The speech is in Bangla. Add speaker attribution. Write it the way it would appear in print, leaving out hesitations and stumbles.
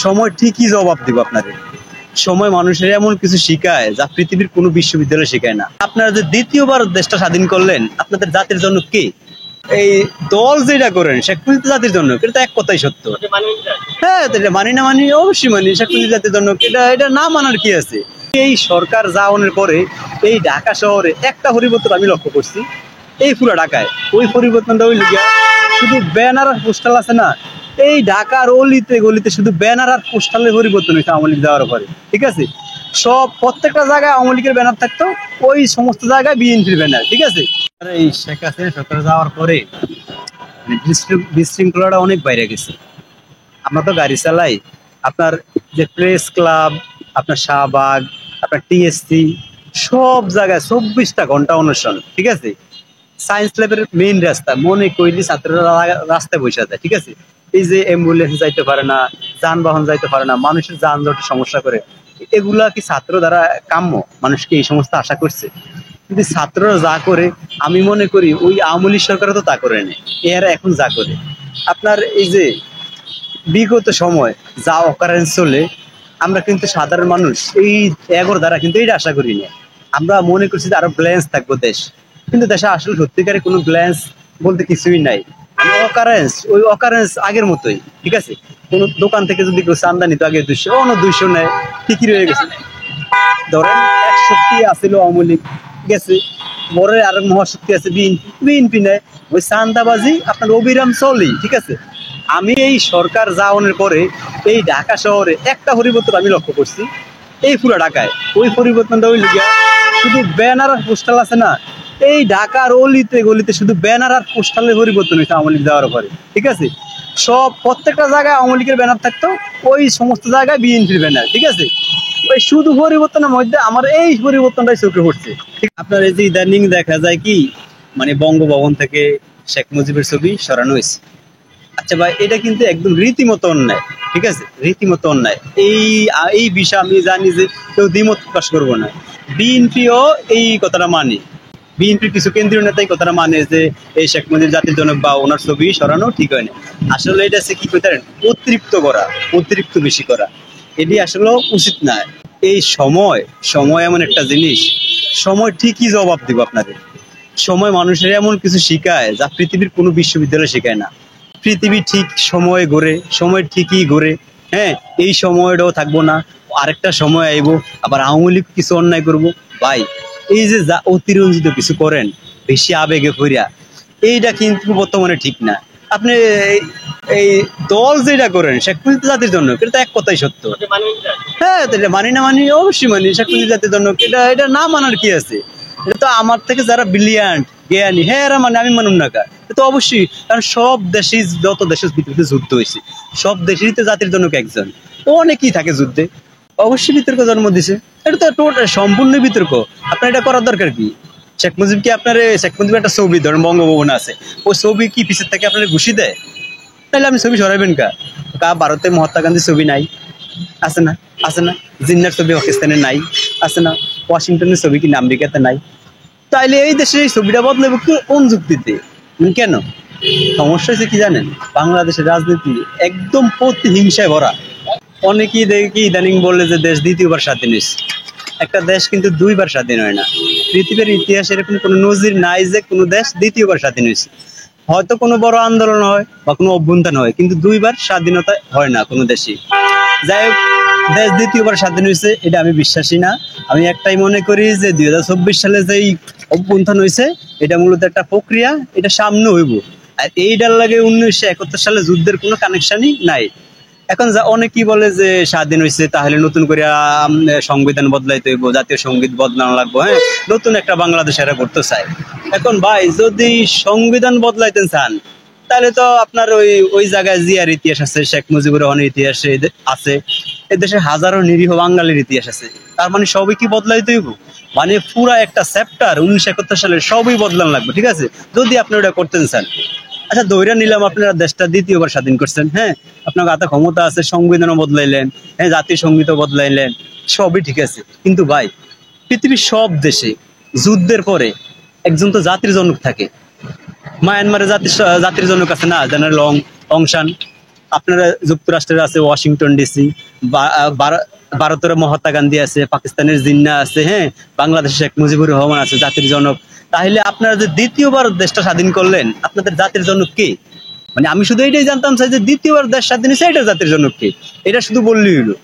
Speaker 1: সময় ঠিকই জবাব দিব আপনাদের। সময় মানুষের এমন কিছু শিখায় যা পৃথিবীর কোনো বিশ্ববিদ্যালয় শেখায় না। আপনারা যে দ্বিতীয়বার দেশটা স্বাধীন করলেন, আপনাদের জাতির জন্য কে? এই দল যেটা করেন শেখ মুজিব জাতির জন্য, এটা এক কথাই সত্য। হ্যাঁ, এটা মানি না মানি, অবশ্যই মানি। শেখ মুজিব জাতির জন্য, এটা না মানার কি আছে? এই সরকার যাওয়ানোর পরে এই ঢাকা শহরে একটা পরিবর্তন আমি লক্ষ্য করছি, এই পুরো ঢাকায়। ওই পরিবর্তনটা হইল গিয়া শুধু ব্যানার আর পোস্টাল আছে না, এই ঢাকার অলিতে গলিতে শুধু ব্যানার আর পোস্টালের পরিবর্তন হয়েছে আওয়ামী লীগ যাওয়ার পরে। ঠিক আছে, সব প্রত্যেকটা জায়গায় আওয়ামী লীগের ব্যানার থাকতো, ওই সমস্ত জায়গায় বিএনপির ব্যানার। ঠিক আছে, এই শেখ হাসিনা সরকার যাওয়ার পরে বিশৃঙ্খলাটা অনেক বাইরে গেছে। আমরা তো গাড়ি চালাই, আপনার যে প্রেস ক্লাব, আপনার শাহবাগ, আপনার টিএসসি, সব জায়গায় 24টা ঘন্টা অনুষ্ঠান। ঠিক আছে, সায়েন্স ল্যাবের মেইন রাস্তা মনে কইলি ছাত্ররা রাস্তায় বসে যায়। ঠিক আছে, এই যে অ্যাম্বুলেন্স যাইতে পারে না, যানবাহন যাইতে পারে না, মানুষের যানজটের সমস্যা করে, এগুলা কি ছাত্র দ্বারা কাম্য? মানুষকে এই সমস্ত আশা করছে? কিন্তু ছাত্ররা যা করে, আমি মনে করি ওই আওয়ামী লীগ সরকারও তো তা করে নেই, এরা এখন যা করে। আপনার এই যে বিগত সময় যা অকারেন্স চলে, আমরা কিন্তু সাধারণ মানুষ এই এগোর দ্বারা কিন্তু এটা আশা করি না। আমরা মনে করছি যে আরো ব্যালেন্স থাকবো দেশ, কিন্তু দেশে আসলে সত্যিকারে কোনো ব্যালেন্স বলতে কিছুই নাই। অকারেন্স, ওই অকারেন্স আগের মতোই। ঠিক আছে, কোন দোকান থেকে যদি কেউ চান্দা নিত আগে 200, অন্য 200 নেয়, ঠিকই রয়ে গেছে। ধরেন 1 শক্তি আসছিল আওয়ামী লীগ, গেছে বড় আর মহাশক্তি আছে বিএনপি নেয়, ওই চান্দাবাজি আপনার অবিরাম চলেই। ঠিক আছে, আমি এই সরকার যাওয়ানোর পরে এই ঢাকা শহরে একটা পরিবর্তন আমি লক্ষ্য করছি, এই পুরো ঢাকায়। ওই পরিবর্তনটা হইল গিয়া শুধু ব্যানার আর পোস্টাল আছে না, এই ঢাকার অলিতে গলিতে শুধু ব্যানার আর পোস্টালের পরিবর্তন হয়েছে আওয়ামী লীগ যাওয়ার পরে। ঠিক আছে, সব প্রত্যেকটা জায়গায় আওয়ামী লীগের ব্যানার থাকতো, ওই সমস্ত জায়গায় বিএনপির ব্যানার। ঠিক আছে, ওই শুধু পরিবর্তনের মধ্যে আমার এই পরিবর্তনটাই চোখে পড়ছে। ঠিক, আপনার এই যে ইদানিং দেখা যায় কি, মানে বঙ্গভবন থেকে শেখ মুজিবের ছবি সরানো হয়েছে। আচ্ছা ভাই, এটা কিন্তু একদম রীতিমতো অন্যায়। ঠিক আছে, রীতিমতো অন্যায়। এই বিষয়ে আমি জানি যে কেউ দ্বিমত প্রকাশ করবো না। বিএনপিও এই কথাটা মানে, বিএনপির কিছু কেন্দ্রীয় নেতা এই কথাটা মানে যে এই শেখ মুজিব জাতির জনক বা ওনার ছবি সরানো ঠিক হয়নি। আসলে এটা হচ্ছে কি করতে অতিরিক্ত করা, অতিরিক্ত বেশি করা, এটি আসলে উচিত না। এই সময় সময় এমন একটা জিনিস, সময় ঠিকই জবাব দিব আপনাদের। সময় মানুষের এমন কিছু শিখায় যা পৃথিবীর কোনো বিশ্ববিদ্যালয় শেখায় না। পৃথিবী ঠিক সময় ঘোরে, সময় ঠিকই ঘোরে। হ্যাঁ, এই সময়টাও থাকবো না, আরেকটা সময় আইবো, আবার আওয়ামী লীগ কিছু অন্যায় করবো। ভাই, এই যে যা অতিরঞ্জিত কিছু করেন বেশি আবেগে ভরিয়া, এইটা কিন্তু বর্তমানে ঠিক না। আপনি এই দল যেটা করেন শেখ মুজিব জাতির জন্য, এটা এক কথাই সত্য। হ্যাঁ, এটা মানি না মানি, অবশ্যই মানি। শেখ মুজিব জাতির জন্য, এটা না মানার কি আছে? এটা তো আমার থেকে যারা ব্রিলিয়ান্ট জ্ঞানী, হ্যাঁ এরা মানে, আমি মানুন না। তো অবশ্যই, কারণ সব দেশে, যত দেশের পৃথিবীতে যুদ্ধ হয়েছে, সব দেশেরই তো জাতির জনক একজন, অনেকেই থাকে যুদ্ধে। অবশ্যই বিতর্ক জন্ম দিছে, এটা তো সম্পূর্ণ বিতর্ক। আপনার এটা করার দরকার কি? শেখ মুজিব কি আপনার, শেখ মুজিব একটা ছবি ধরেন বঙ্গভবন আছে, ওই ছবি কি পিছের থেকে আপনার ঘুষি দেয়? তাহলে আপনি ছবি সরাইবেন কা ভারতে মহাত্মা গান্ধীর ছবি নাই? আছে না? আছে না? জিন্নার ছবি পাকিস্তানে নাই? আছে না? ওয়াশিংটনের ছবি কি আমেরিকাতে নাই? তাইলে এই দেশের এই ছবিটা বদলাবে কোন যুক্তিতে? কেন? সমস্যা হচ্ছে কি জানেন, বাংলাদেশের রাজনীতি একদম প্রতিহিংসায় ভরা। অনেকেই দেখি ইদানিং বললে যে দেশ দ্বিতীয়বার স্বাধীন হয়েছে। একটা দেশ কিন্তু 2বার স্বাধীন হয় না। পৃথিবীর ইতিহাসে এরকম কোনো নজির নাই যে কোনো দেশ দ্বিতীয়বার স্বাধীন হয়েছে। হয়তো কোনো বড় আন্দোলন হয় বা কোনো অভ্যুত্থান হয়, কিন্তু 2বার স্বাধীনতা হয় না কোনো দেশে। যাই হোক, দেশ দ্বিতীয়বার স্বাধীন হয়েছে এটা আমি বিশ্বাসী না। আমি একটাই মনে করি যে 2024 সালে যেই অভ্যুত্থান হয়েছে, এটা মূলত একটা প্রক্রিয়া, এটা সামনে হইব। আর এইটার লাগে 1971 সালে যুদ্ধের কোনো কানেকশনই নাই। এখন যা অনেকেই বলে যে স্বাধীন হয়েছে তাহলে নতুন করে সংবিধান বদলাইতে হইব, জাতীয় সঙ্গীত বদলানো লাগবো, হ্যাঁ নতুন একটা বাংলাদেশ এরা করতে চায়। এখন ভাই, যদি সংবিধান বদলাইতে চান, তাহলে তো আপনার ওই জায়গায় জিয়ার ইতিহাস আছে, শেখ মুজিবুর রহমানের ইতিহাস আছে, এদেশে হাজারো নিরীহ বাঙালির ইতিহাস আছে। তার মানে সবই কি বদলাইতে হইব? মানে পুরা একটা চ্যাপ্টার 1971 সালের সবই বদলানো লাগবে। ঠিক আছে, যদি আপনি ওটা করতে চান। আচ্ছা, ধৈর্য নিলাম আপনারা দেশটা দ্বিতীয়বার স্বাধীন করছেন, হ্যাঁ আপনার হাতে ক্ষমতা আছে, সংবিধানও বদলাইলেন, হ্যাঁ জাতীয় সঙ্গীতও বদলাইলেন, সবই ঠিক আছে। কিন্তু ভাই, পৃথিবীর সব দেশে যুদ্ধের পরে একজন তো জাতির জনক থাকে। মায়ানমারে জাতির জনক আছে না, জেনারেল অং সান। আপনারা যুক্তরাষ্ট্রের আছে ওয়াশিংটন ডিসি, ভারতের মহাত্মা গান্ধী আছে, পাকিস্তানের জিন্না আছে, হ্যাঁ, বাংলাদেশের শেখ মুজিবুর রহমান আছে, জাতির জনক। তাহলে আপনারা যে দ্বিতীয়বার দেশটা স্বাধীন করলেন, আপনাদের জাতির জনক কে? মানে আমি শুধু এটাই জানতাম চাই যে দ্বিতীয়বার দেশ স্বাধীন হয়েছে, এটা জাতির জনক কে? এটা শুধু বললেই হলো।